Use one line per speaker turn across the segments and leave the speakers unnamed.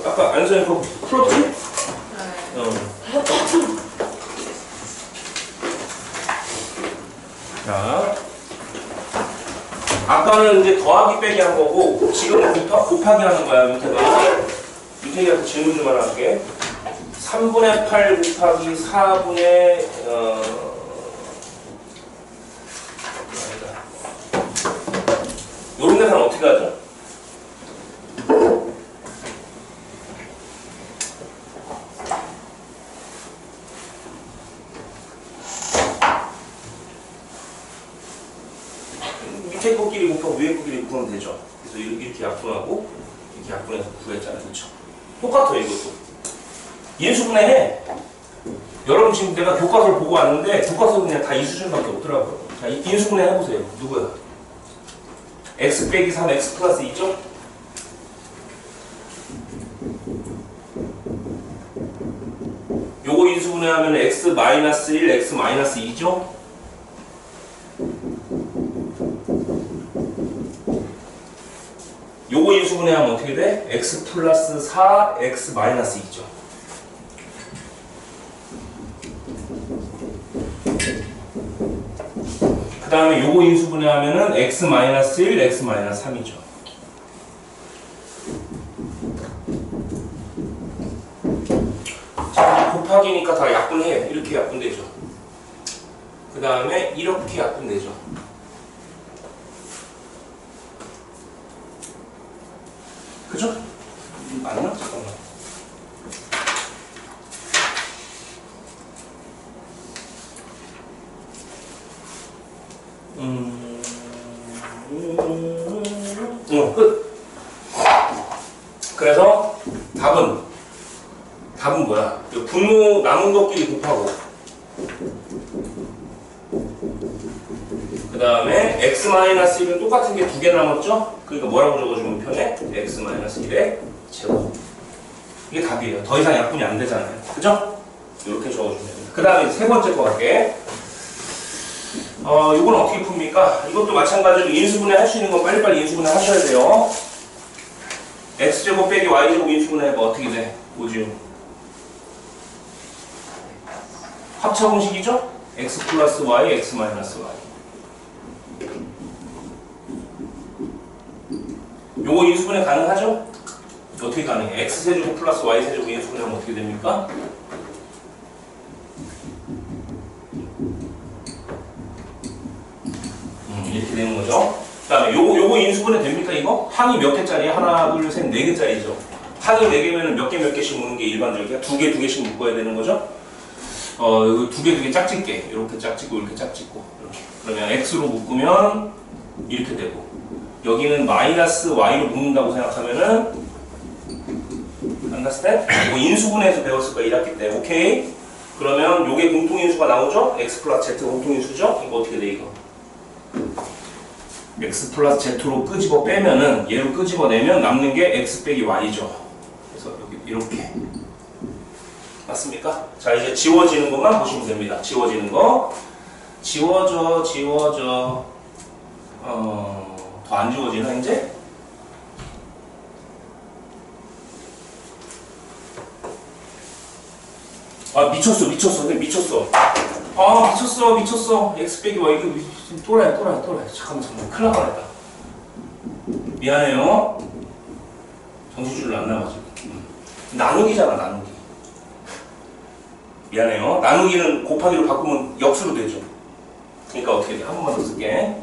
아까 안선이 그거 풀었지?
네.
자, 아까는 이제 더하기 빼기 한 거고, 지금은 곱하기 하는 거야, 밑에가 질문 좀 하나 할게. 3분의 8 곱하기 4분의, 요런 계산 어떻게 하죠? 밑에 거끼리 곱하고 위에 거끼리 곱하면 되죠. 그래서 이렇게 약분하고 이렇게 약분해서 구했잖아요. 그렇죠? 똑같아요, 이것도. 인수분해해. 여러분 지금 내가 교과서를 보고 왔는데 교과서 그냥 다 이 수준밖에 없더라고요. 자, 인수분해 해보세요. 누구야? x 빼기 3 x 플러스 2죠? 요거 인수분해하면 x 마이너스 1 x 마이너스 2죠? 요거 인수분해하면 어떻게 돼? x 플러스 4 x 마이너스 2죠. 그 다음에 요거 인수분해하면은 x 마이너스 1 x 마이너스 3이죠. 자, 곱하기니까 다 약분해. 이렇게 약분되죠. 그 다음에 이렇게 약분되죠. 그죠? 맞나? 잠깐만. 끝. 그래서 답은 뭐야? 분모 남은 것끼리 곱하고 그 다음에 x-1은 똑같은 게 두 개 남았죠? 그러니까 뭐라고 적어주면 편해? x-1의 제곱. 이게 답이에요. 더 이상 약분이 안 되잖아요. 그죠? 이렇게 적어주면 됩니다. 그 다음에 세 번째 거 갈게. 이건 어떻게 풉니까? 이것도 마찬가지로 인수분해 할 수 있는 건 빨리빨리 인수분해 하셔야 돼요. x제곱 빼기 y제곱 인수분해 해봐. 어떻게 돼? 오지요. 합차 공식이죠? x 플러스 y, x 마이너스 y. 요거 인수분해 가능하죠? 어떻게 가능해? x세제곱 플러스 y세제곱 인수분해 하면 어떻게 됩니까? 이렇게 되는 거죠. 그 다음에 요거 인수분해 됩니까, 이거? 항이 몇 개짜리? 하나, 둘, 셋, 네 개짜리죠. 항이 네 개면 몇 개씩 묶는 게 일반적이야? 두 개씩 묶어야 되는 거죠? 이거 두 개 짝짓게. 이렇게 짝짓고, 이렇게 짝짓고. 이렇게. 그러면 x로 묶으면 이렇게 되고. 여기는 마이너스 y로 묶는다고 생각하면은, understand? 뭐 인수분해에서 배웠을 거야, 1학기 때. 오케이? 그러면 요게 공통인수가 나오죠? x 플러스 z 공통인수죠? 이거 어떻게 돼, 이거? x 플러스 z로 끄집어 빼면은 얘로 끄집어내면 남는 게 x 빼기 y죠. 그래서 여기 이렇게 맞습니까? 자, 이제 지워지는 것만 보시면 됩니다. 지워지는 거 지워져 더 안 지워지나 이제? 아 미쳤어. 근데 미쳤어. 아 미쳤어. x 빼기 y 이거 또라이. 잠깐만 큰일 날 뻔했다. 미안해요. 정신줄 안 나가지고. 나누기잖아, 나누기. 미안해요. 나누기는 곱하기로 바꾸면 역수로 되죠. 그러니까 어떻게 돼? 한 번만 더 쓸게.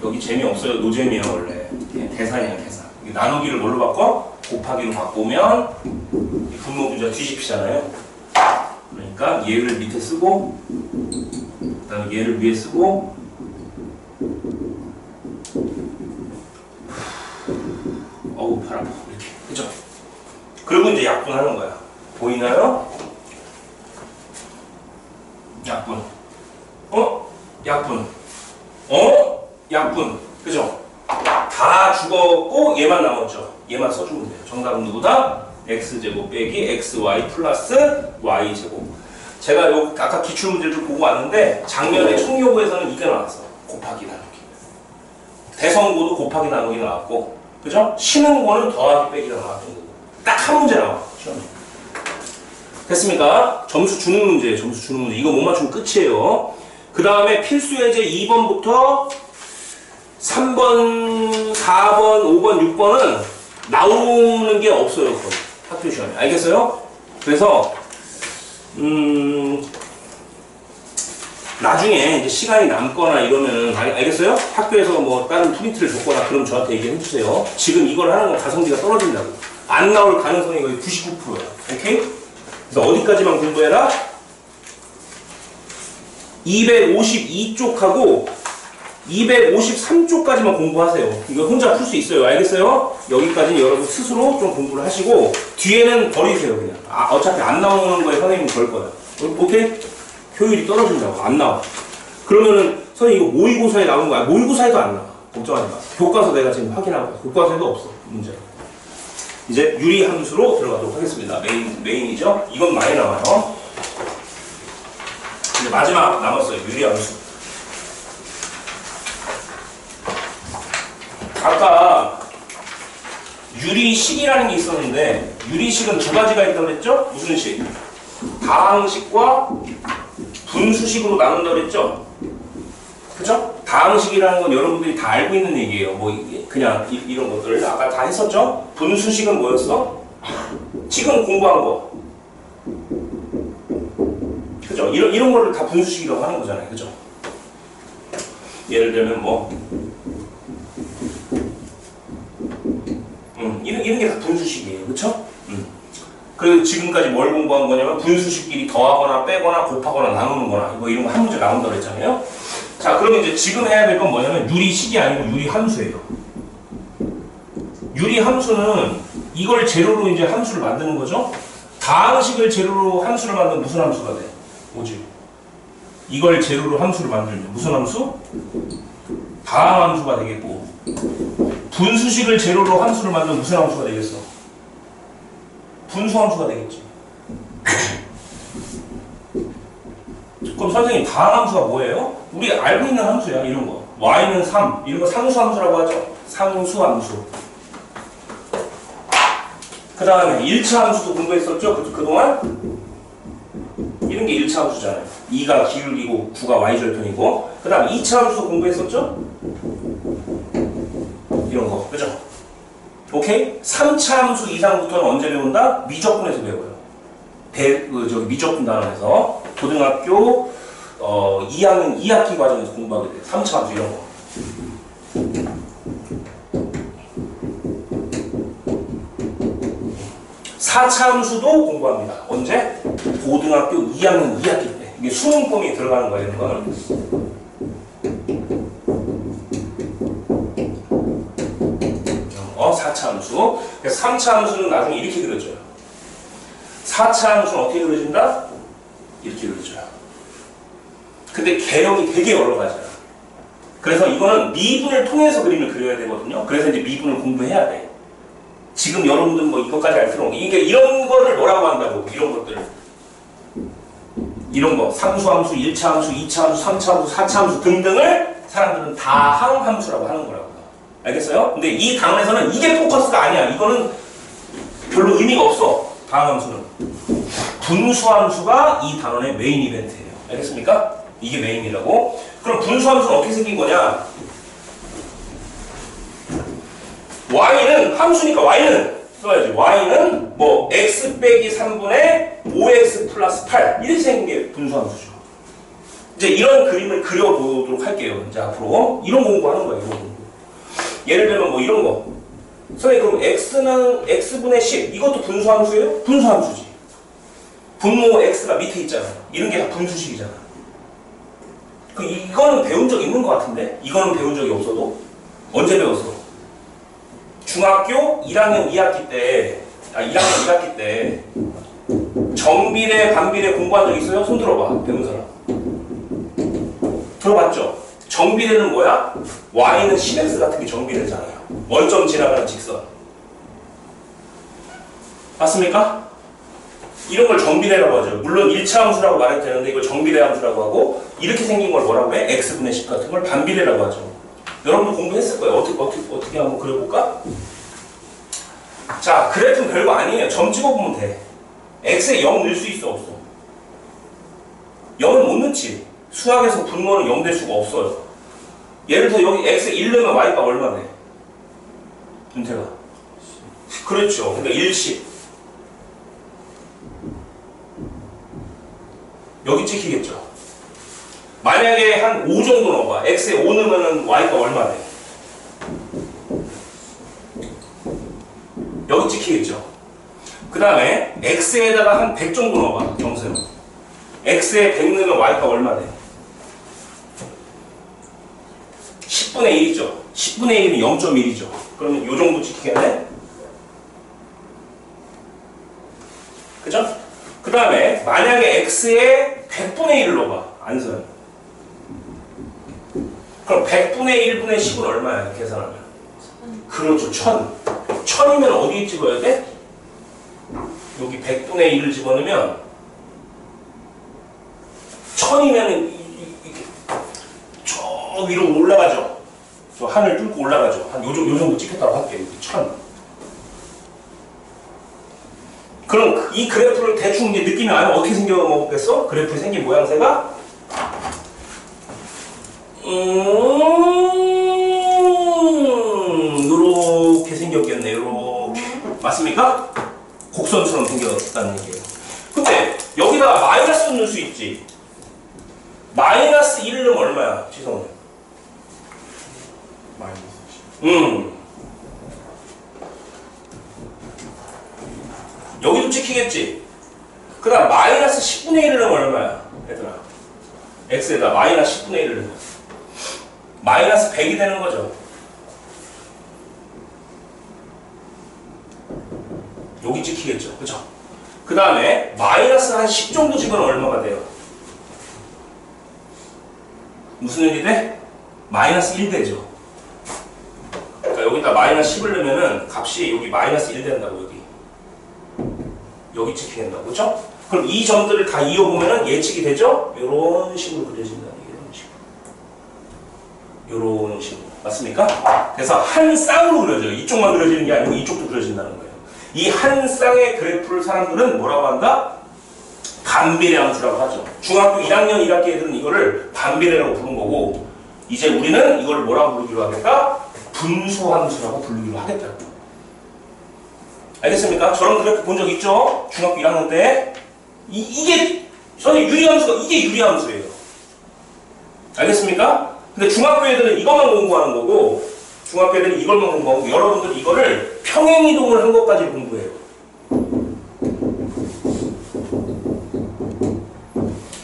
여기 재미없어요. 노잼이야 원래. 계산이야 계산. 나누기를 뭘로 바꿔? 곱하기로 바꾸면 분모 분자 뒤집히잖아요. 그러니까 얘를 밑에 쓰고 그 다음에 얘를 위에 쓰고 어우 팔 아파. 이렇게. 그죠? 그리고 이제 약분하는 거야. 보이나요? 약분. 약분. 약분. 그죠? 다 죽었고 얘만 남았죠. 얘만 써주면 돼요. 정답은 누구다? x제곱 빼기 xy 플러스 y제곱. 제가 아까 기출문제를 보고 왔는데 작년에 총요구에서는 이게 나왔어. 곱하기 나누기. 대성고도 곱하기 나누기 나왔고, 그죠? 쉬는 거는 더하기 빼기가 나왔던 거고. 딱 한 문제 나와. 시험에. 됐습니까? 점수 주는 문제예요. 점수 주는 문제. 이거 못 맞추면 끝이에요. 그 다음에 필수 예제 2번부터 3번, 4번, 5번, 6번은 나오는 게 없어요. 거의. 학교 시험에. 알겠어요? 그래서 나중에 이제 시간이 남거나 이러면은 알겠어요? 학교에서 뭐 다른 프린트를 줬거나 그럼 저한테 얘기해 주세요. 지금 이걸 하는 건 가성비가 떨어진다고. 안 나올 가능성이 거의 99%야. 오케이? 그래서 어디까지만 공부해라? 252쪽하고 253쪽까지만 공부하세요. 이거 혼자 풀 수 있어요. 알겠어요? 여기까지 여러분 스스로 좀 공부를 하시고 뒤에는 버리세요. 그냥. 어차피 안 나오는 거에 선생님은 걸 거야. 오케이? 효율이 떨어진다고. 안 나와. 그러면은 선생님 이거 모의고사에 나오는 거야. 모의고사에도 안 나와. 걱정하지 마. 교과서 내가 지금 확인하고 있어. 교과서에도 없어. 문제. 이제 유리함수로 들어가도록 하겠습니다. 메인이죠? 이건 많이 나와요. 이제 마지막 남았어요. 유리함수. 아까 유리식이라는 게 있었는데 유리식은 두 가지가 있다고 그랬죠? 무슨 식? 다항식과 분수식으로 나눈다고 그랬죠? 그죠? 다항식이라는 건 여러분들이 다 알고 있는 얘기예요. 뭐 그냥 이런 것들을 아까 다 했었죠? 분수식은 뭐였어? 지금 공부한 거. 그죠? 이런 거를 다 분수식이라고 하는 거잖아요. 그죠? 예를 들면 뭐 이런 게 다 분수식이에요. 그쵸? 그래서 지금까지 뭘 공부한 거냐면 분수식끼리 더하거나 빼거나 곱하거나 나누는 거나 뭐 이런 거 한 문제 나온다고 했잖아요. 자, 그러면 이제 지금 해야 될 건 뭐냐면 유리식이 아니고 유리함수예요. 유리함수는 이걸 재료로 이제 함수를 만드는 거죠. 다항식을 재료로 함수를 만들면 무슨 함수가 돼? 뭐지? 이걸 재료로 함수를 만들면 무슨 함수? 다항함수가 되겠고, 분수식을 재료로 함수를 만들면 무슨 함수가 되겠어? 분수함수가 되겠지. 그럼 선생님 다항함수가 뭐예요? 우리 알고 있는 함수야. 이런 거 y는 3 이런 거 상수함수라고 하죠. 상수함수. 그 다음에 1차 함수도 공부했었죠. 그동안 이런 게 1차 함수잖아요. 2가 기울기고 9가 y절편이고, 그 다음 2차 함수도 공부했었죠. 이런 거. 그죠? 오케이? 3차 함수 이상부터는 언제 배운다? 미적분에서 배워요. 미적분 단원에서 고등학교 2학년 2학기 과정에서 공부하게 돼요. 3차 함수 이런 거. 4차 함수도 공부합니다. 언제? 고등학교 2학년 2학기 때. 이게 수능 범위에 들어가는 거예요. 이런 거는. 4차 함수. 그래서 3차 함수는 나중에 이렇게 그려져요. 4차 함수는 어떻게 그려진다? 이렇게 그려져요. 근데 개형이 되게 여러 가지야. 그래서 이거는 미분을 통해서 그림을 그려야 되거든요. 그래서 이제 미분을 공부해야 돼. 지금 여러분들 뭐 이것까지 알 필요 없는 게, 이런 거를 뭐라고 한다고, 이런 것들을. 이런 거, 상수함수, 1차 함수, 2차 함수, 3차 함수, 4차 함수 등등을 사람들은 다항함수라고 하는 거라고요. 알겠어요? 근데 이 단원에서는 이게 포커스가 아니야. 이거는 별로 의미가 없어. 다항함수는. 분수함수가 이 단원의 메인 이벤트예요. 알겠습니까? 이게 메인이라고. 그럼 분수함수는 어떻게 생긴 거냐? y는 함수니까 y는 써야지. y는 뭐 x 빼기 3분의 5x 플러스 8 이렇게 생긴 게 분수함수죠. 이제 이런 그림을 그려보도록 할게요. 이제 앞으로 이런 공부하는 거예요. 이런 공부. 예를 들면 뭐 이런 거. 선생님 그럼 x는 x분의 10 이것도 분수함수예요? 분수함수지. 분모 x가 밑에 있잖아. 이런 게 다 분수식이잖아. 이거는 배운 적 있는 것 같은데? 이거는 배운 적이 없어도? 언제 배웠어? 중학교 1학년 2학기 때, 1학년 1학기 때 정비례, 반비례 공부한 적 있어요? 손 들어봐. 배운 사람. 들어봤죠? 정비례는 뭐야? y는 10x 같은 게 정비례잖아요. 원점 지나가는 직선. 맞습니까? 이런 걸 정비례라고 하죠. 물론 1차 함수라고 말해도 되는데 이걸 정비례 함수라고 하고, 이렇게 생긴 걸 뭐라고 해? x분의 10 같은 걸 반비례라고 하죠. 여러분도 공부했을 거예요. 어떻게 한번 그려볼까? 자, 그래프는 별거 아니에요. 점 찍어보면 돼. x에 0 넣을 수 있어, 없어? 0은 못 넣지. 수학에서 분모는 0 될 수가 없어요. 예를 들어 여기 x에 1 넣으면 y가 얼마 돼? 윤태가. 그렇죠. 그러니까 1씩. 여기 찍히겠죠. 만약에 한 5 정도 넣어봐. x에 5 넣으면 y가 얼마 돼? 여기 찍히겠죠. 그 다음에 x에다가 한 100 정도 넣어봐. 정수는. x에 100 넣으면 y가 얼마 돼? 10분의 1이죠. 10분의 1이면 0.1이죠. 그러면 이 정도 찍히겠네? 그죠? 그 다음에 만약에 x에 100분의 1을 넣어봐. 안선. 그럼 100분의 1분의 10은 얼마야? 계산하면. 그렇죠. 1000. 1000이면 어디에 집어야 돼? 여기 100분의 1을 집어넣으면 1000이면 이게 저 위로 올라가죠. 저 하늘 뚫고 올라가죠. 한 요 정도 찍혔다고 할게요. 여기 1000. 그럼 이 그래프를 대충 이제 느낌이 알면 어떻게 생겨먹겠어? 그래프 생긴 모양새가? 요렇게 생겼겠네. 요렇게. 맞습니까? 곡선처럼 생겼다는 얘기예요. 근데 여기다가 마이너스 넣을 수 있지. 마이너스 1을 넣으면 얼마야? 지성은? 마이너스 10. 여기도 찍히겠지? 그 다음 마이너스 10분의 1을 넣으면 얼마야? 얘들아. x에다 마이너스 10분의 1을 넣으면 마이너스 100이 되는 거죠. 여기 찍히겠죠. 그죠? 그 다음에 마이너스 한 10 정도 집어넣으면 얼마가 돼요? 무슨 일이 돼? 마이너스 1 되죠. 그러니까 여기다 마이너스 10을 넣으면은 값이 여기 마이너스 1 된다고 여기 찍히게 된다고. 그죠? 그럼 이 점들을 다 이어보면은 예측이 되죠? 이런 식으로 그려진다는 얘기예요. 이런 식으로. 맞습니까? 그래서 한 쌍으로 그려져요. 이쪽만 그려지는 게 아니고 이쪽도 그려진다는 거예요. 이 한 쌍의 그래프를 사람들은 뭐라고 한다? 반비례 함수라고 하죠. 중학교 1학년 1학기 애들은 이거를 반비례라고 부른 거고, 이제 우리는 이걸 뭐라고 부르기로 하겠다? 분수함수라고 부르기로 하겠다고. 알겠습니까? 저런 그래프 본 적 있죠? 중학교 1학년 때. 이게 선생님 유리함수가 이게 유리함수예요. 알겠습니까? 근데 중학교 애들은 이것만 공부하는 거고, 중학교 애들은 이걸만 공부하고, 여러분들은 이거를 평행이동을 한 것까지 공부해요.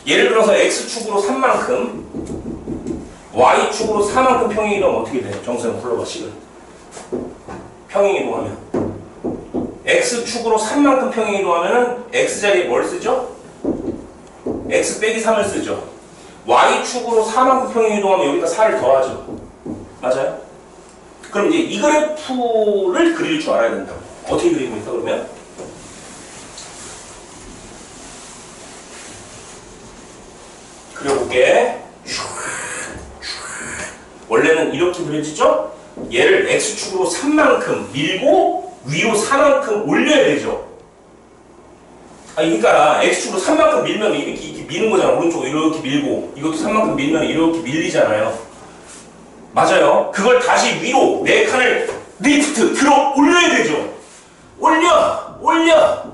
예를 들어서 x축으로 3만큼, y축으로 4만큼 평행이동하면 어떻게 돼요? 정수형 불러봐, 식을. 평행이동하면. x축으로 3만큼 평행이동하면은 x자리에 뭘 쓰죠? x 빼기 3을 쓰죠. y축으로 4만큼 평행이동하면 여기다 4를 더하죠. 맞아요? 그럼 이제 이 그래프를 그릴 줄 알아야 된다고. 어떻게 그립니까, 그러면? 그려볼게. 원래는 이렇게 그려지죠? 얘를 x축으로 3만큼 밀고 위로 4만큼 올려야 되죠. 그러니까 x축으로 3만큼 밀면 이렇게 미는 거잖아. 오른쪽으로 이렇게 밀고, 이것도 3만큼 밀면 이렇게 밀리잖아요. 맞아요. 그걸 다시 위로 4칸을 리프트 들어 올려야 되죠. 올려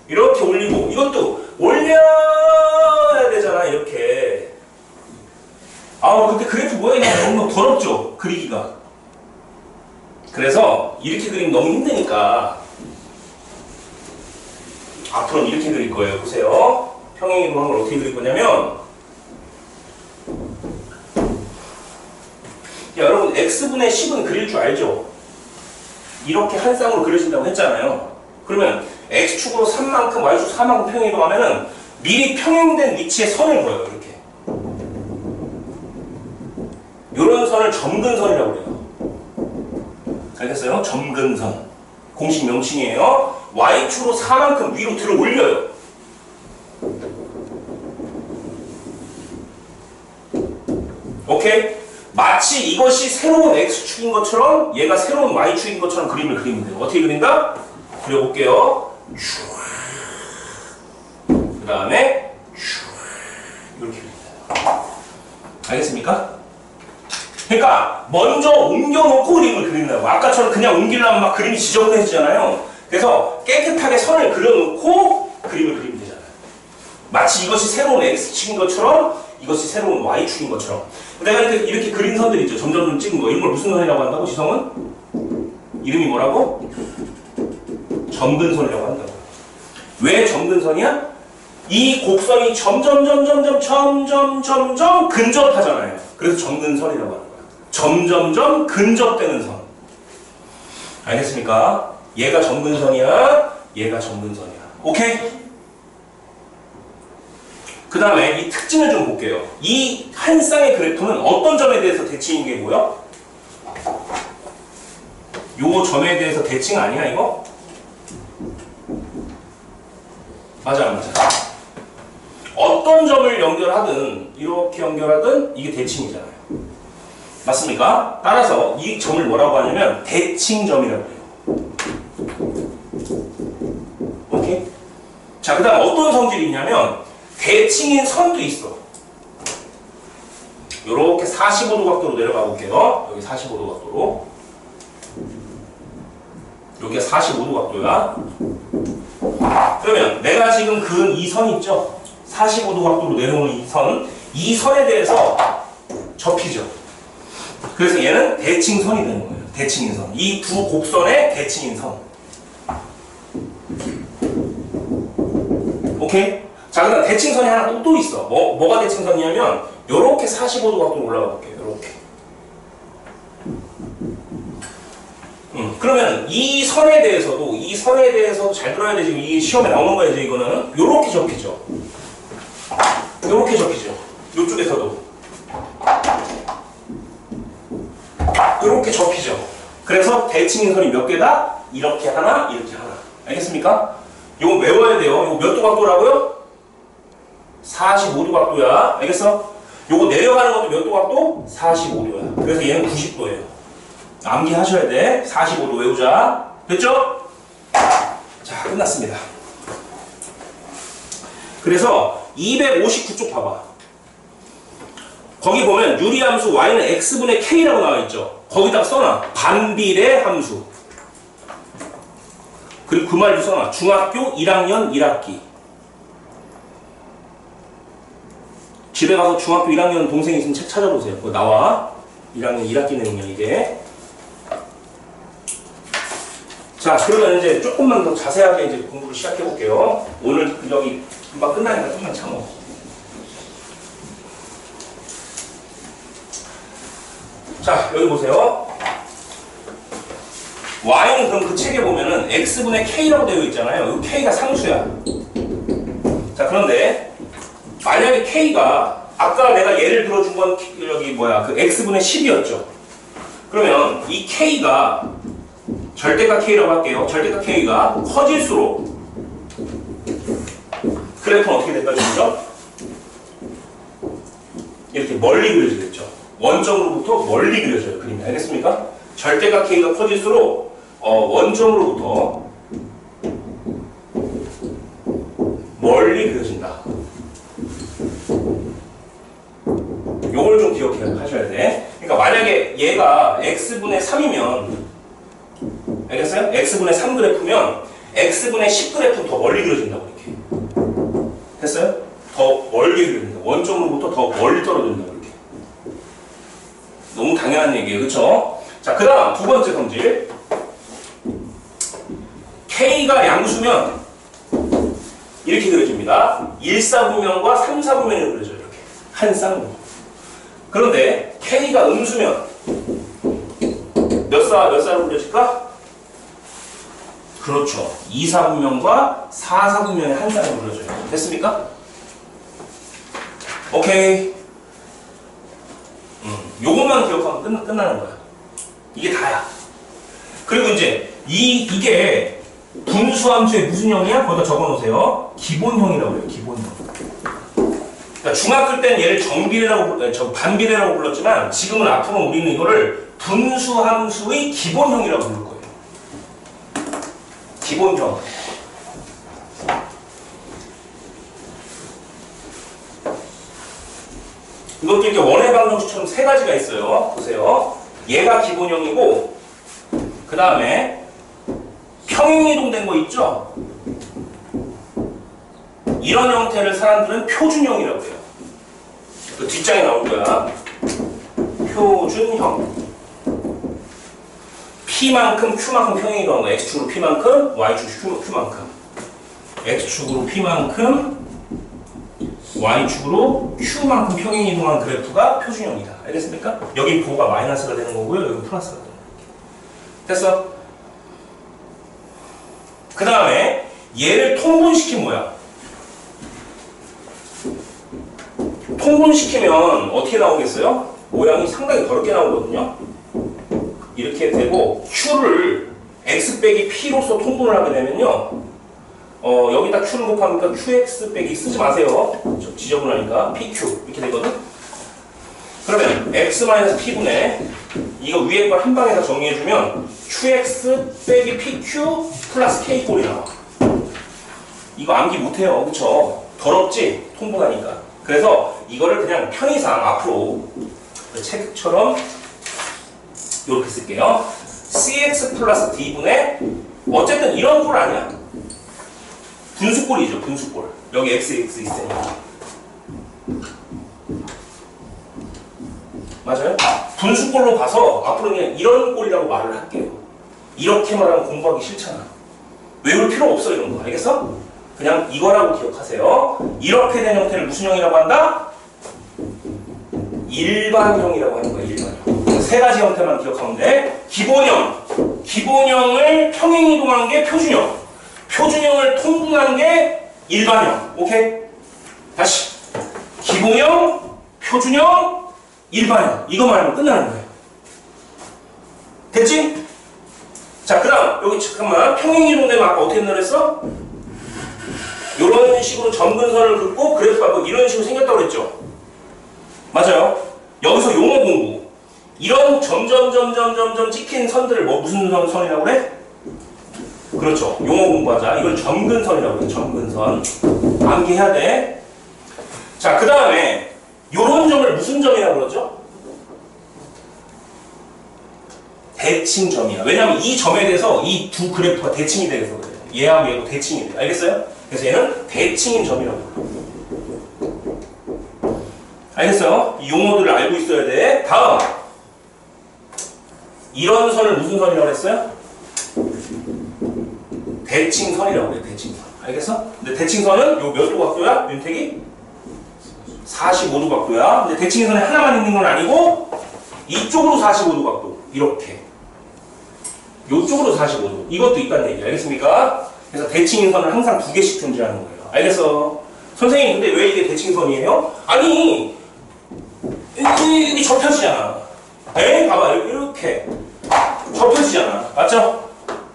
이렇게 올리고, 이것도 올려야 되잖아. 이렇게. 근데 그래프 모양이 너무 더럽죠, 그리기가. 그래서 이렇게 그리면 너무 힘드니까 앞으로는 이렇게 그릴 거예요. 보세요. 평행이동한 걸 어떻게 그릴 거냐면, 여러분 x분의 10은 그릴 줄 알죠? 이렇게 한 쌍으로 그려진다고 했잖아요. 그러면 x축으로 3만큼 y축 4만큼 평행이동하면은 미리 평행된 위치에 선을 그어요. 이렇게. 이런 선을 점근선이라고 그래요. 알겠어요? 점근선. 공식 명칭이에요. y축으로 4만큼 위로 들어 올려요. 오케이? 마치 이것이 새로운 X축인 것처럼 얘가 새로운 Y축인 것처럼 그림을 그리면 돼요. 어떻게 그린다? 그려볼게요. 그 다음에 이렇게 그립니다. 알겠습니까? 그러니까 먼저 옮겨놓고 그림을 그린다고. 아까처럼 그냥 옮기려면 막 그림이 지저분해지잖아요. 그래서 깨끗하게 선을 그려놓고 그림을 그리면 되잖아요. 마치 이것이 새로운 X축인 것처럼 이것이 새로운 Y축인 것처럼. 내가 이렇게 그린 선들 있죠. 점점 찍은 거. 이런 걸 무슨 선이라고 한다고? 지성은? 이름이 뭐라고? 점근선이라고 한다고. 왜 점근선이야? 이 곡선이 점점 근접하잖아요. 그래서 점근선이라고 하는 거야. 점점점 근접되는 선. 알겠습니까? 얘가 점근선이야. 얘가 점근선이야. 오케이? 그 다음에 이 특징을 좀 볼게요. 이 한 쌍의 그래프는 어떤 점에 대해서 대칭인 게 뭐야? 요 점에 대해서 대칭 아니야 이거? 맞아 안 맞아? 어떤 점을 연결하든 이렇게 연결하든 이게 대칭이잖아요. 맞습니까? 따라서 이 점을 뭐라고 하냐면 대칭점이라고 해요. 오케이? 자, 그 다음 어떤 성질이 있냐면 대칭인 선도 있어. 요렇게 45도 각도로 내려가 볼게요. 여기 45도 각도로. 여기가 45도 각도야. 그러면 내가 지금 그은 이 선 있죠? 45도 각도로 내려오는 이 선. 이 선에 대해서 접히죠. 그래서 얘는 대칭선이 되는 거예요. 대칭인 선. 이 두 곡선의 대칭인 선. 오케이? 자, 그 다음 대칭선이 하나 또 있어. 뭐가 대칭선이냐면 요렇게 45도 각도로 올라가 볼게요. 요렇게. 그러면 이 선에 대해서도 잘 들어야 돼. 지금 이 시험에 나오는 거예요. 이거는 요렇게 접히죠. 요렇게 접히죠. 요쪽에서도 요렇게 접히죠. 그래서 대칭인 선이 몇 개다? 이렇게 하나, 이렇게 하나. 알겠습니까? 요거 외워야 돼요. 요거 몇 도 각도라고요? 45도 각도야. 알겠어? 요거 내려가는 것도 몇 도 각도? 45도야. 그래서 얘는 90도예요. 암기하셔야 돼. 45도 외우자. 됐죠? 자, 끝났습니다. 그래서 259쪽 봐봐. 거기 보면 유리함수 y는 x분의 k라고 나와 있죠. 거기다가 써놔. 반비례 함수. 그리고 그 말도 써놔. 중학교 1학년 1학기. 집에 가서 중학교 1학년 동생이 있으면 책 찾아보세요. 그거 나와. 1학년 1학기 내용이야 이게. 자, 그러면 이제 조금만 더 자세하게 이제 공부를 시작해 볼게요. 오늘 여기 금방 끝나니까 조금만 참어. 자, 여기 보세요. y는 그럼 그 책에 보면은 x분의 k라고 되어 있잖아요. 이 k가 상수야. 자, 그런데 만약에 k가 아까 내가 예를 들어준 건 여기 그 x분의 10이었죠. 그러면 이 k가 절대값 k라고 할게요. 절대값 k가 커질수록 그래프는 어떻게 될까요? 그죠? 이렇게 멀리 그려지겠죠. 원점으로부터 멀리 그려져요. 그림이. 알겠습니까? 절대값 k가 커질수록 원점으로부터 멀리 그려진다. 요걸 좀 기억하셔야 돼. 그러니까 만약에 얘가 x분의 3이면 알겠어요? x분의 3 그래프면 x분의 10 그래프는 더 멀리 그려진다고 이렇게. 됐어요? 더 멀리 그려진다. 원점으로부터 더 멀리 떨어진다고 이렇게. 너무 당연한 얘기예요. 그쵸? 자, 그 다음 두 번째 성질. K가 양수면 이렇게 그려집니다. 1사분면과 3사분면으로 그려져요. 이렇게. 한 쌍으로. 그런데 K가 음수면 몇 사로 그려질까? 그렇죠. 2사분면과 4사분면의 한 쌍으로 그려져요. 됐습니까? 오케이. 요것만 기억하면 끝나는 거야. 이게 다야. 그리고 이제 이게 분수함수의 무슨 형이야? 거기다 적어놓으세요. 기본형이라고 해요. 기본형. 그러니까 중학교 때는 얘를 반비례라고 불렀지만 지금은 앞으로 우리는 이거를 분수함수의 기본형이라고 부를 거예요. 기본형. 이것도 이렇게 원해방정식처럼 세 가지가 있어요. 보세요. 얘가 기본형이고 그 다음에 평행이동된 거 있죠? 이런 형태를 사람들은 표준형이라고 해요. 그 뒷장에 나올 거야. 표준형. P만큼 Q만큼 평행이동한 거. X축으로 P만큼 Y축으로 Q만큼. X축으로 P만큼 Y축으로 Q만큼 평행이동한 그래프가 표준형이다. 알겠습니까? 여기 보가 마이너스가 되는 거고요. 여기 플러스가 되는 거예요. 됐어? 그 다음에 얘를 통분시킨 모양. 통분시키면 어떻게 나오겠어요? 모양이 상당히 더럽게 나오거든요. 이렇게 되고 Q를 X 빼기 P로서 통분을 하게 되면요. 여기다 Q를 곱하니까 QX 빼기 쓰지 마세요. 지저분하니까 PQ 이렇게 되거든. 그러면 X-P분의 이거 위에 걸 한 방에서 정리해주면 QX 빼기 PQ 플러스 K 꼴이 나와. 이거 암기 못해요. 그쵸? 더럽지? 통분하니까. 그래서 이거를 그냥 편의상 앞으로 책처럼 이렇게 쓸게요. CX 플러스 D분의 어쨌든 이런 꼴 아니야. 분수꼴이죠. 분수꼴. 여기 XX 있으니까. 맞아요? 분수꼴로 봐서 앞으로 그냥 이런 꼴이라고 말을 할게요. 이렇게 말하면 공부하기 싫잖아. 외울 필요 없어 이런 거. 알겠어? 그냥 이거라고 기억하세요. 이렇게 된 형태를 무슨 형이라고 한다? 일반형이라고 하는 거야. 일반형. 세 가지 형태만 기억하면 돼. 기본형. 기본형을 평행이동한 게 표준형. 표준형을 통분한 게 일반형. 오케이? 다시. 기본형, 표준형, 일반형. 이거만 하면 끝나는 거예요. 됐지? 자, 그 다음 여기 잠깐만 평행이동되면 아까 어떻게 했어? 이런 식으로 점근선을 긋고 그래프가 뭐 이런 식으로 생겼다고 그랬죠? 맞아요. 여기서 용어 공부. 이런 점점 찍힌 선들을 무슨 선이라고 그래? 그렇죠. 용어 공부하자. 이걸 점근선이라고 그래. 점근선. 암기해야 돼. 자, 그 다음에 요런 점을 무슨 점이라고 그러죠? 대칭점이야. 왜냐면 이 점에 대해서 이 두 그래프가 대칭이 돼서 그래요. 얘하고 얘도 대칭이 돼. 알겠어요? 그래서 얘는 대칭인 점이라고 그래요. 알겠어요? 이 용어들을 알고 있어야 돼. 다음. 이런 선을 무슨 선이라고 했어요? 대칭선이라고 그래요. 대칭선. 알겠어? 근데 대칭선은 요 몇 도 각도야? 윤택이? 45도 각도야. 근데 대칭선에 하나만 있는 건 아니고 이쪽으로 45도 각도. 이렇게. 요쪽으로 45도. 이것도 있다는 얘기. 알겠습니까? 그래서 대칭선을 항상 두 개씩 존재하는 거예요. 알겠어? 선생님, 근데 왜 이게 대칭선이에요? 아니, 이 접혀지잖아. 에이, 봐봐. 이렇게. 접혀지잖아. 맞죠?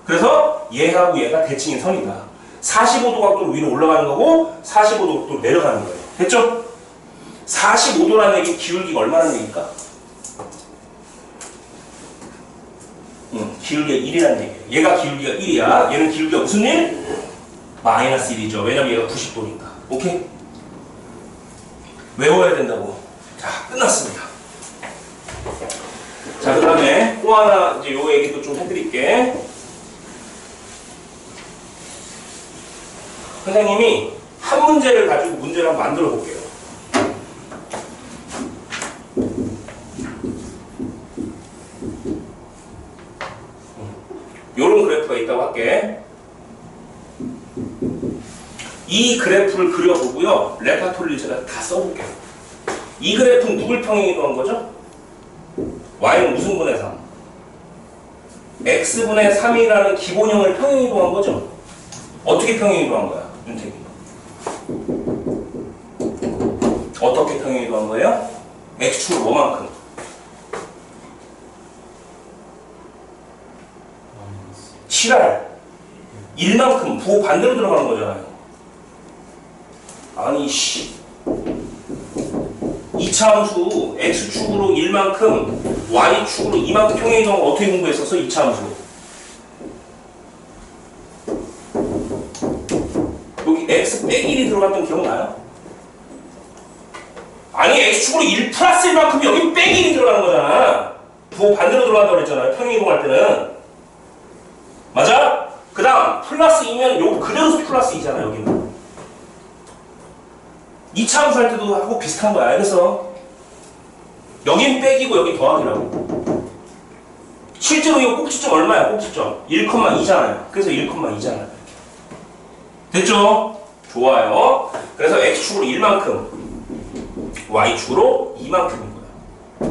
그래서 얘하고 얘가 대칭인 선이다. 45도 각도로 위로 올라가는 거고 45도 각도로 내려가는 거예요. 됐죠? 45도라는 얘기 기울기가 얼마나 얘기일까? 기울기가 1이라는 얘기예요. 얘가 기울기가 1이야. 얘는 기울기가 무슨 일? 마이너스 1이죠. 왜냐면 얘가 90도니까. 오케이? 외워야 된다고. 자, 끝났습니다. 자, 그 다음에 또 하나 이제 요 얘기도 좀 해드릴게. 선생님이 한 문제를 가지고 문제를 한번 만들어 볼게요. 요런 그래프가 있다고 할게. 이 그래프를 그려보고요. 레파토리를 제가 다 써볼게요. 이 그래프는 누굴 평행이동한 거죠? y는 무슨 분의 3? x분의 3이라는 기본형을 평행이동한 거죠? 어떻게 평행이동한 거야? 윤택이. 어떻게 평행이동한 거예요? x축으로 뭐만큼? 7r 1만큼 부호 반대로 들어가는 거잖아요. 아니 씨 2차 함수 x축으로 1만큼 y축으로 2만큼 평행 이동을 어떻게 공부했었어? 2차 함수 여기 x 빼기 1이 들어갔던 기억나요? 아니 x축으로 1 플러스 1만큼이 여기 빼기 1이 들어가는 거잖아. 부호 반대로 들어간다고 그랬잖아요. 평행 이동할 때는 맞아? 그 다음 플러스 2면 요거 그대로 플러스 2잖아. 여기는 2차 함수 할 때도 하고 비슷한 거야. 알겠어? 여긴 빼기고 여긴 더하기라고. 실제로 이거 꼭지점 얼마야? 꼭지점 1,2잖아요. 그래서 1,2잖아요. 됐죠? 좋아요. 그래서 x축으로 1만큼 y축으로 2만큼인 거야.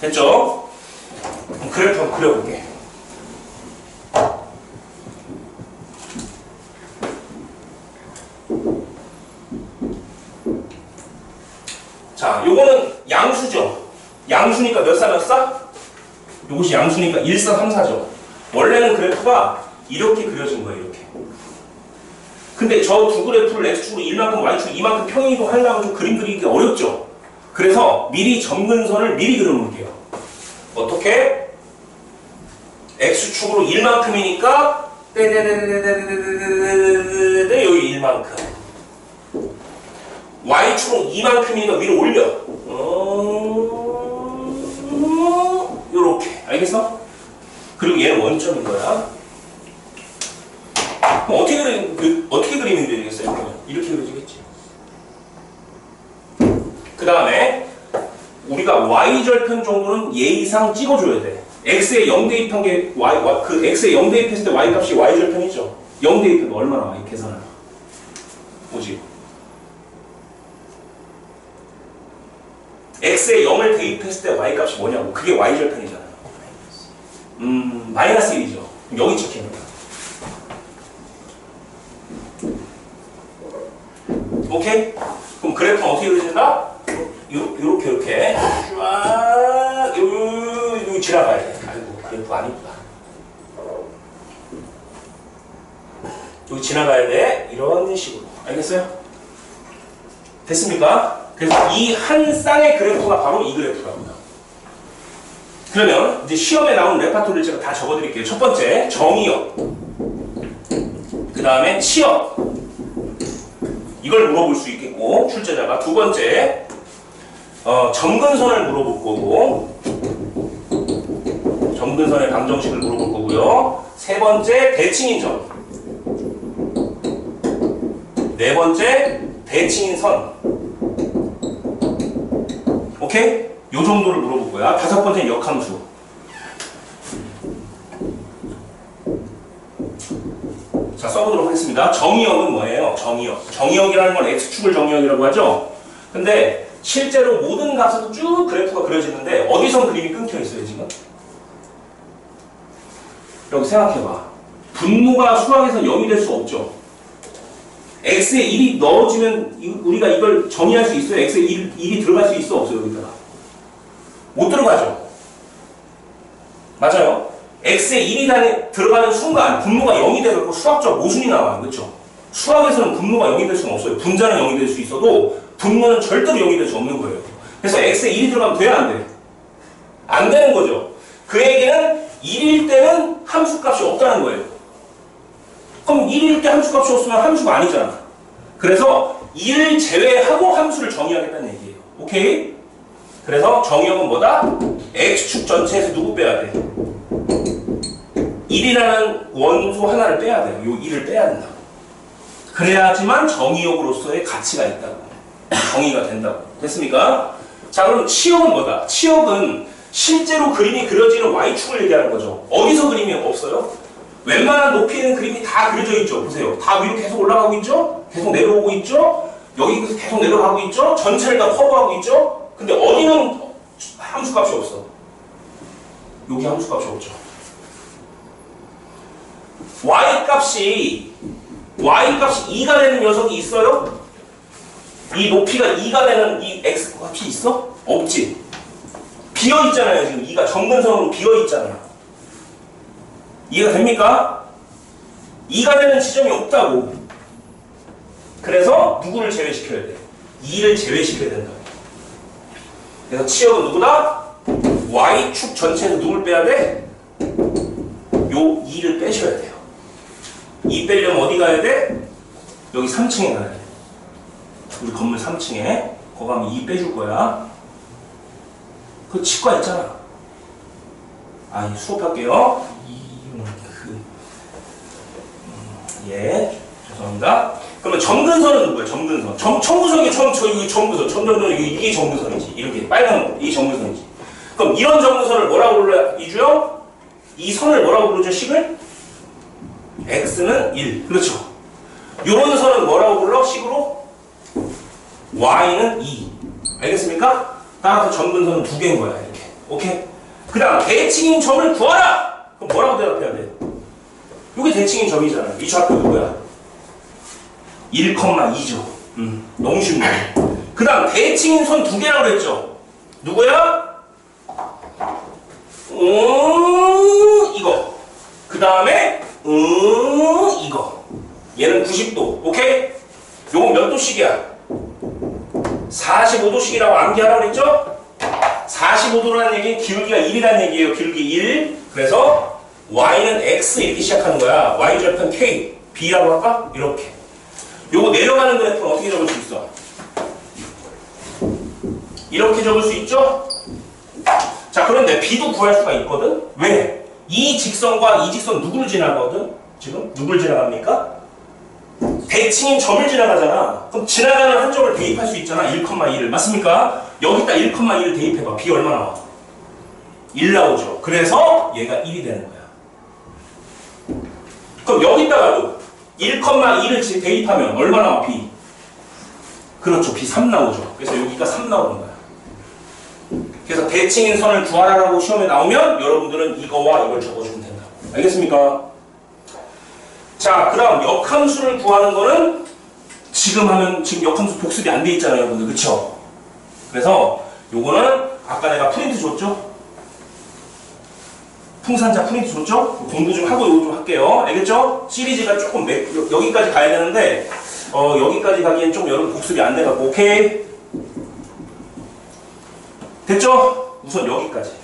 됐죠? 그럼 그래프 한번 그려볼게. 자, 요거는 양수죠. 양수니까 몇 사 몇 사? 요것이 양수니까 1, 4, 3, 4죠. 원래는 그래프가 이렇게 그려진 거예요. 이렇게. 근데 저 두 그래프를 x축으로 1만큼 y축으로 2만큼 평행이동 하려면 좀 그림 그리기 어렵죠. 그래서 미리 점근선을 미리 그려놓을게요. 어떻게? x축으로 1만큼이니까 여기 1만큼 y축은 2만큼이니까 위로 올려. 요렇게. 알겠어? 그리고 얘는 원점인 거야. 그럼 어떻게 그리면 되겠어요? 그러면 이렇게 그려지겠지. 그 다음에 우리가 y절편 정도는 예의상 찍어줘야 돼. x에 0 대입한 게 그 x에 0 대입했을 때 y 값이 y절편이죠. 0 대입해도 얼마나 y 계산을? 뭐지? x에 0을 대입했을 때 y값이 뭐냐고. 그게 y절편이잖아요. 마이너스 1이죠. 여기 찍히는 거야. 오케이? 그럼 그래프는 어떻게 그려진다? 요렇게 쫙 요 지나가야 돼. 아이고 그래프 아니구나. 여기 지나가야 돼. 이런 식으로. 알겠어요? 됐습니까? 그래서 이 한 쌍의 그래프가 바로 이 그래프랍니다. 그러면 이제 시험에 나온 레파토리를 제가 다 적어드릴게요. 첫 번째 정의역, 그 다음에 치역, 이걸 물어볼 수 있겠고 출제자가. 두 번째 점근선을 물어볼 거고, 점근선의 방정식을 물어볼 거고요. 세 번째 대칭인 점, 네 번째 대칭인 선. 오케이? 요 정도를 물어볼 거야. 다섯 번째는 역함수. 자, 써보도록 하겠습니다. 정의역은 뭐예요? 정의역. 정의역이라는 건 x축을 정의역이라고 하죠. 근데 실제로 모든 값에서 쭉 그래프가 그려지는데 어디선 그림이 끊겨 있어요, 지금? 여기 생각해봐. 분모가 수학에서 0이 될 수 없죠. x에 1이 넣어지면 우리가 이걸 정의할 수 있어요? x에 1이 들어갈 수 있어? 없어요? 여기다가 못 들어가죠. 맞아요. x에 1이 들어가는 순간 분모가 0이 되고 수학적 모순이 나와요. 그렇죠? 수학에서는 분모가 0이 될 수는 없어요. 분자는 0이 될 수 있어도 분모는 절대로 0이 될 수 없는 거예요. 그래서 x에 1이 들어가면 돼야 안 돼? 안 되는 거죠. 그 얘기는 1일 때는 함수값이 없다는 거예요. 그럼 1일 때 함수값이 없으면 함수가 아니잖아. 그래서 1을 제외하고 함수를 정의하겠다는 얘기예요. 오케이? 그래서 정의역은 뭐다? x축 전체에서 누구 빼야 돼? 1이라는 원소 하나를 빼야 돼요. 요 1을 빼야 된다고. 그래야지만 정의역으로서의 가치가 있다고. 정의가 된다고. 됐습니까? 자, 그럼 치역은 뭐다? 치역은 실제로 그림이 그려지는 y축을 얘기하는 거죠. 어디서 그림이 없어요? 웬만한 높이 있는 그림이 다 그려져 있죠. 보세요. 다 위로 계속 올라가고 있죠? 계속 내려오고 있죠? 여기서 계속 내려가고 있죠? 전체를 다 커버하고 있죠? 근데 어디는 함수값이 없어. 여기 함수값이 없죠. y값이 2가 되는 녀석이 있어요? 이 높이가 2가 되는 이 x값이 있어? 없지. 비어있잖아요. 지금 2가 점근선으로 비어있잖아요. 이해가 됩니까? 2가 되는 지점이 없다고. 그래서 누구를 제외시켜야 돼? 2를 제외시켜야 된다고. 그래서 치역은 누구다? Y축 전체에서 누굴 빼야 돼? 요 2를 빼셔야 돼요. 2 빼려면 어디 가야 돼? 여기 3층에 가야 돼. 우리 건물 3층에. 거기 가면 2 빼줄 거야. 그 치과 있잖아. 수업할게요. 예, 죄송합니다. 그러면 점근선은 누구야? 점근선. 청구선이 점근선. 이게 점근선이지. 이렇게 빨간 거. 이게 점근선이지. 그럼 이런 점근선을 뭐라고 불러요? 이주영? 이 선을 뭐라고 부르죠? 식을? x는 1. 그렇죠. 요런 선은 뭐라고 불러? 식으로? y는 2. 알겠습니까? 따라서 점근선은 2개인 거야. 이렇게. 오케이? 그 다음 대칭인 점을 구하라! 그럼 뭐라고 대답해야 돼? 이게 대칭인 점이잖아. 이 좌표 누구야? 1,2죠. 너무 쉽네. 그 다음 대칭인 선 2개라고 그랬죠? 누구야? 이거. 그 다음에 이거. 얘는 90도. 오케이? 요건 몇 도씩이야? 45도씩이라고 암기하라고 그랬죠? 45도라는 얘기는 기울기가 1이라는 얘기예요. 기울기 1. 그래서 y는 x 이렇게 시작하는 거야. y절편 k. b라고 할까? 이렇게. 요거 내려가는 그래프는 어떻게 적을 수 있어? 이렇게 적을 수 있죠? 자, 그런데 b도 구할 수가 있거든? 왜? 이 직선과 이 직선 누구를 지나가거든? 지금? 누굴 지나갑니까? 대칭인 점을 지나가잖아. 그럼 지나가는 한 점을 대입할 수 있잖아. 1,2를. 맞습니까? 여기다 1,2를 대입해봐. b 얼마 나와? 1 나오죠. 그래서 얘가 1이 되는 거야. 그럼 여기다가도 1,2를 대입하면 얼마 나와? b? 그렇죠. b 3 나오죠. 그래서 여기가 3 나오는 거야. 그래서 대칭인 선을 구하라고 시험에 나오면 여러분들은 이거와 이걸 적어주면 된다. 알겠습니까? 자, 그 다음 역함수를 구하는 거는 지금 역함수 복습이 안 돼 있잖아요, 여러분들. 그쵸? 그래서 요거는 아까 내가 프린트 줬죠? 풍산자 프린트 줬죠? 공부 좀 하고 요거 좀 할게요. 알겠죠? 시리즈가 조금 여기까지 가야 되는데 여기까지 가기엔 좀 여러분 복습이 안 돼갖고. 오케이? 됐죠? 우선 여기까지.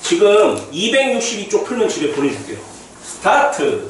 지금 262쪽 풀면 집에 보내줄게요. 스타트!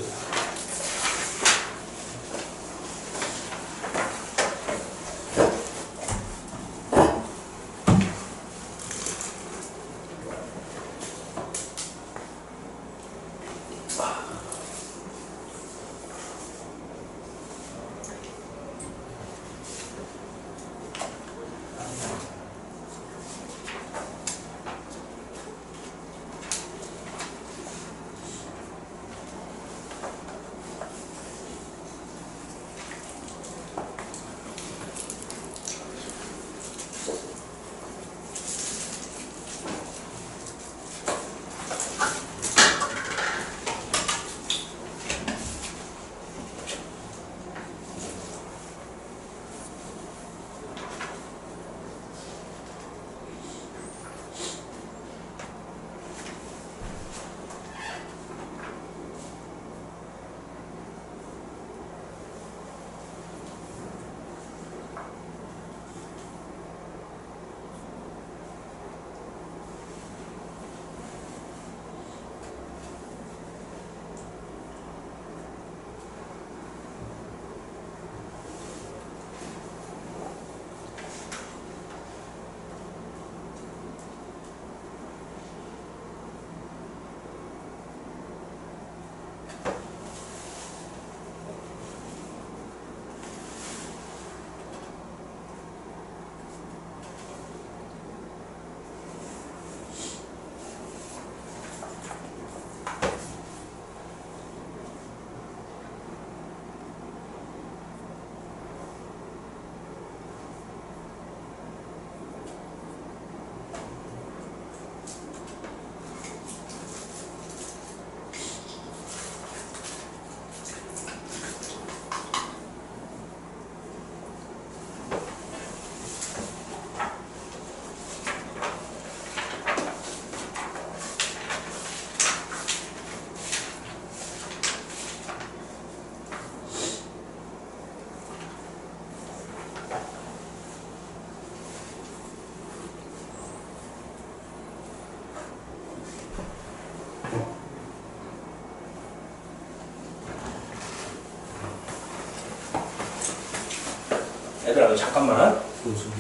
얘들아 잠깐만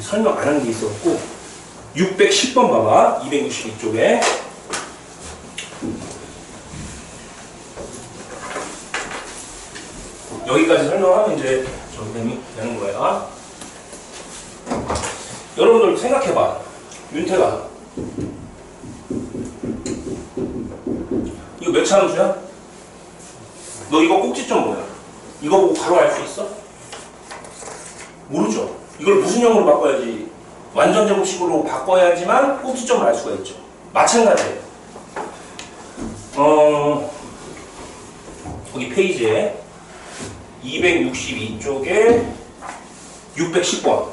설명 안 한 게 있었고 610번 봐봐. 262쪽에 여기까지 설명하면 이제 되는 거야. 여러분들 생각해봐. 윤태가 이거 몇 차 함수야? 너 이거 꼭지점 뭐야? 이거 보고 바로 알 수 있어? 모르죠. 이걸 무슨 형으로 바꿔야지? 완전 제곱식으로 바꿔야지만 꼭지점을 알 수가 있죠. 마찬가지예요. 거기 페이지에 262쪽에 610번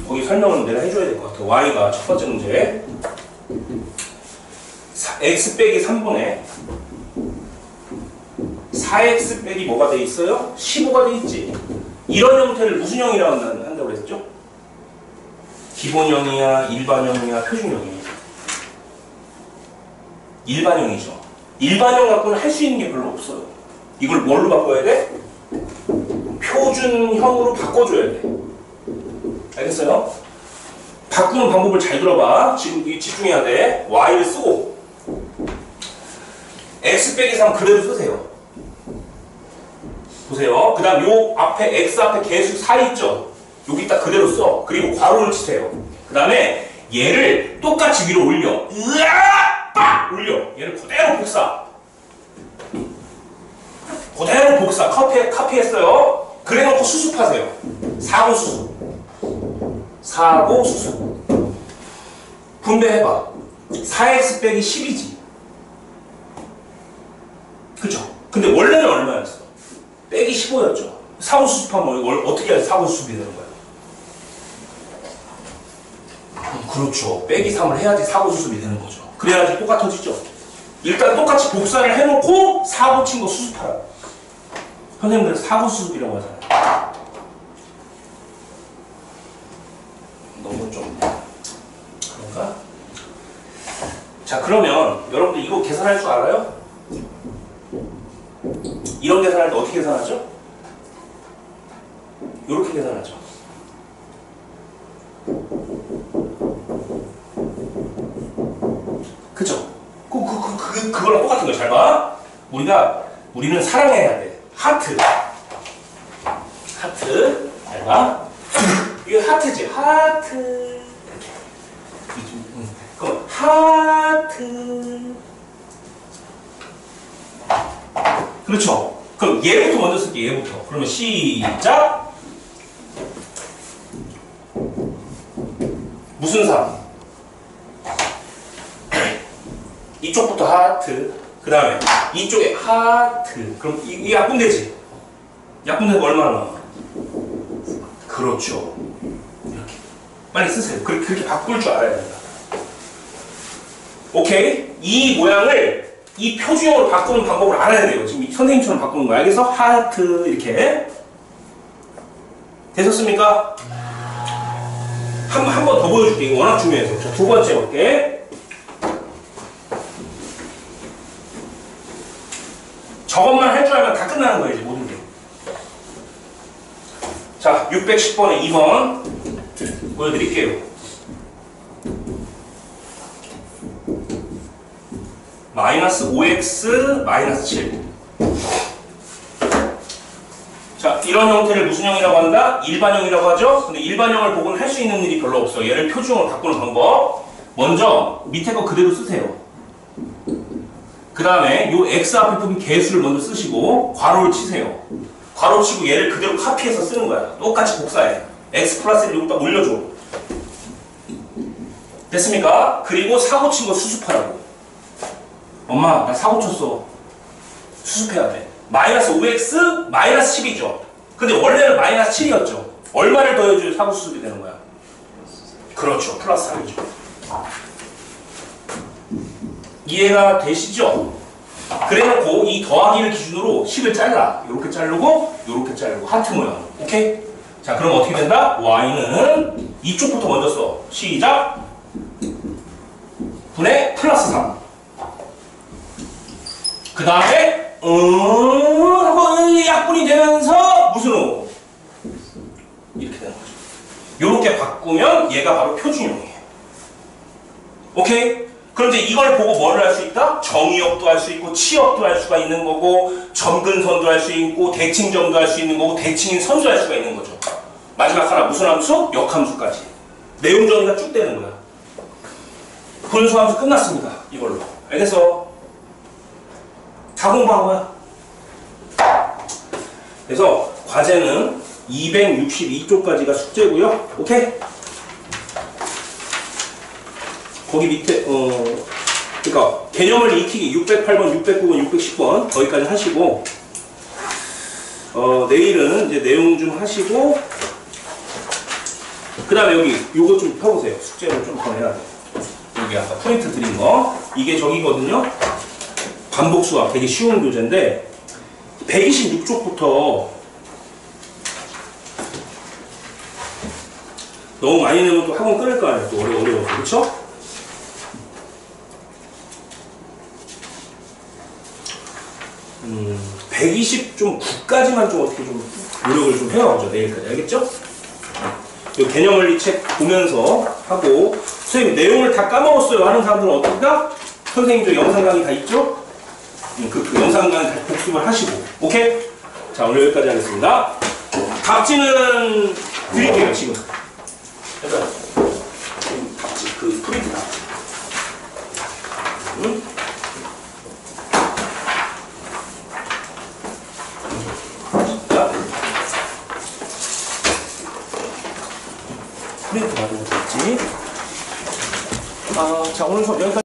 거기 설명은 내가 해줘야 될 것 같아. y가 첫 번째 문제 x 빼기 3분의 4x 빼기 뭐가 돼 있어요? 15가 돼 있지. 이런 형태를 무슨 형이라고 한다고 그랬죠? 기본형이야, 일반형이야, 표준형이야. 일반형이죠. 일반형 갖고는 할 수 있는 게 별로 없어요. 이걸 뭘로 바꿔야 돼? 표준형으로 바꿔줘야 돼. 알겠어요? 바꾸는 방법을 잘 들어봐. 지금 집중해야 돼. y를 쓰고 x 빼기 3 그대로 쓰세요. 보세요. 그 다음 요 앞에 x 앞에 개수 4 있죠? 여기 딱 그대로 써. 그리고 괄호를 치세요. 그 다음에 얘를 똑같이 위로 올려. 으아! 빡! 올려. 얘를 그대로 복사. 그대로 복사. 카피했어요. 그래놓고 수습하세요. 사고 수습. 사고 수습. 분배해봐. 4x 빼기 10이지. 그쵸? 근데 원래는 얼마였어? 빼기 15였죠. 사고 수습하면 어떻게 해야 사고 수습이 되는 거야? 그렇죠. 빼기 3을 해야지 사고 수습이 되는 거죠. 그래야지 똑같아지죠. 일단 똑같이 복사를 해놓고 사고 친 거 수습하라. 선생님들 사고 수습이라고 하잖아요. 너무 좀 그런가? 자, 그러면 여러분들 이거 계산할 줄 알아요? 이런 계산할 때 어떻게 계산하죠? 이렇게 계산하죠. 그죠? 그거랑 똑같은 거 잘 봐. 우리는 사랑해야 돼. 하트. 잘 봐. 이거 하트지. 하트. 그럼 하트. 그렇죠. 그럼 얘부터 먼저 쓸게. 얘부터. 그러면 시작. 무슨 3? 이쪽부터 하트. 그 다음에 이쪽에 하트. 그럼 이 약분되지? 약분되고 얼마나 나와? 그렇죠. 이렇게. 빨리 쓰세요. 그렇게 바꿀 줄 알아야 된다. 오케이? 이 모양을 이 표준형으로 바꾸는 방법을 알아야 돼요. 지금 선생님처럼 바꾸는 거야. 알겠어? 하트 이렇게. 되셨습니까? 한 번 더 보여줄게. 이거 워낙 중요해서. 자, 두 번째 볼게. 저것만 할 줄 알면 다 끝나는 거예요, 이제 모든 게. 자, 610번에 2번 보여드릴게요. 마이너스 5x 마이너스 7. 자, 이런 형태를 무슨 형이라고 한다? 일반형이라고 하죠? 근데 일반형을 보고는 할 수 있는 일이 별로 없어요. 얘를 표준형으로 바꾸는 방법. 먼저 밑에 거 그대로 쓰세요. 그 다음에 요 x 앞에 붙은 개수를 먼저 쓰시고 괄호를 치세요. 괄호 치고 얘를 그대로 카피해서 쓰는 거야. 똑같이 복사해. x 플러스 1 여기다 올려줘. 됐습니까? 그리고 사고 친 거 수습하라고. 엄마, 나 사고 쳤어. 수습해야 돼. 마이너스 5x 마이너스 10이죠. 근데 원래는 마이너스 7이었죠. 얼마를 더해줘야 사고 수습이 되는 거야? 그렇죠. 플러스 3이죠. 이해가 되시죠? 그래놓고 이 더하기를 기준으로 10을 잘라. 요렇게 자르고 요렇게 자르고 하트 모양. 오케이? 자, 그럼 어떻게 된다? y는 이쪽부터 먼저 써. 시작. 분의 플러스 3. 그 다음에 하고 약분이 되면서 무슨 호? 바꾸면 얘가 바로 표준형이에요. 오케이? 그럼 이제 이걸 보고 뭐를 할 수 있다? 정의역도 할 수 있고 치역도 할 수가 있는 거고 점근선도 할 수 있고 대칭점도 할 수 있는 거고 대칭인 선도 할 수가 있는 거죠. 마지막 하나 무슨 함수? 역함수까지. 내용 정리가 쭉 되는 거야. 분수함수 끝났습니다. 이걸로. 알겠어? 다 공부한 거야. 그래서 과제는 262쪽까지가 숙제고요. 오케이? 거기 밑에 그러니까 개념을 익히기 608번, 609번, 610번 거기까지 하시고 내일은 이제 내용 좀 하시고 그 다음에 여기 요거 좀 펴보세요. 숙제를 좀 더 해야 돼요. 여기 아까 포인트 드린 거 이게 저기거든요. 반복수학 되게 쉬운 교재인데 126쪽부터 너무 많이 내면 또 학원 끊을 거 아니에요. 또 어려워서 그렇죠? 120 좀 9까지만 좀 어떻게 좀 노력을 좀 해와보죠. 내일까지. 알겠죠? 이 개념원리 책 보면서 하고 선생님 내용을 다 까먹었어요 하는 사람들은 어떻게 다? 선생님 저 영상 강의 다 있죠? 그 영상 강의 다 복습을 하시고 오케이? 자 오늘 여기까지 하겠습니다. 답지는 드릴게요 지금. 그러니까 답지 그 프린트 답지. 응? 프린트 받으면 됐지. 자 오늘 수업 여기까지.